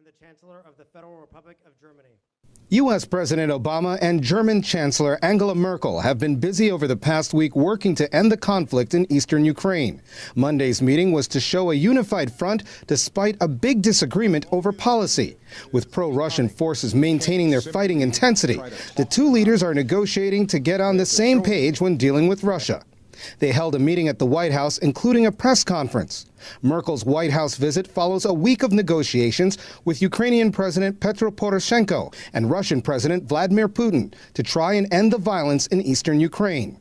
the Chancellor of the Federal Republic of Germany. U.S. President Obama and German Chancellor Angela Merkel have been busy over the past week working to end the conflict in eastern Ukraine. Monday's meeting was to show a unified front despite a big disagreement over policy. With pro-Russian forces maintaining their fighting intensity, the two leaders are negotiating to get on the same page when dealing with Russia. They held a meeting at the White House, including a press conference. Merkel's White House visit follows a week of negotiations with Ukrainian President Petro Poroshenko and Russian President Vladimir Putin to try and end the violence in eastern Ukraine.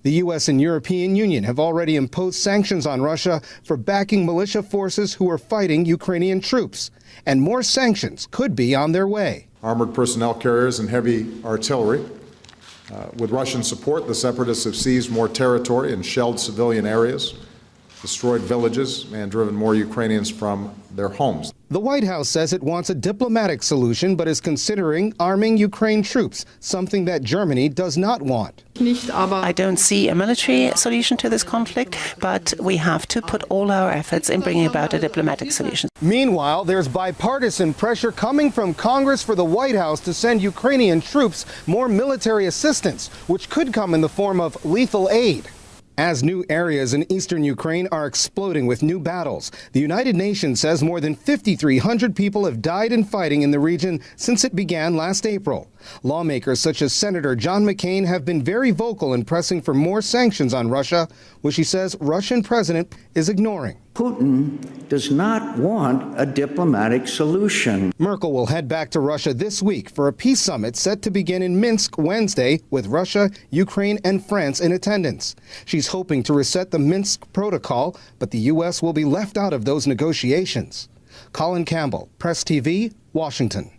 The U.S. and European Union have already imposed sanctions on Russia for backing militia forces who are fighting Ukrainian troops, and more sanctions could be on their way. Armored personnel carriers and heavy artillery. With Russian support, the separatists have seized more territory and shelled civilian areas, destroyed villages, and driven more Ukrainians from their homes. The White House says it wants a diplomatic solution, but is considering arming Ukraine troops, something that Germany does not want. I don't see a military solution to this conflict, but we have to put all our efforts in bringing about a diplomatic solution. Meanwhile, there's bipartisan pressure coming from Congress for the White House to send Ukrainian troops more military assistance, which could come in the form of lethal aid. As new areas in eastern Ukraine are exploding with new battles, the United Nations says more than 5,300 people have died in fighting in the region since it began last April. Lawmakers such as Senator John McCain have been very vocal in pressing for more sanctions on Russia, which he says Russian president is ignoring. Putin does not want a diplomatic solution. Merkel will head back to Russia this week for a peace summit set to begin in Minsk Wednesday with Russia, Ukraine, and France in attendance. She's hoping to reset the Minsk Protocol, but the U.S. will be left out of those negotiations. Colin Campbell, Press TV, Washington.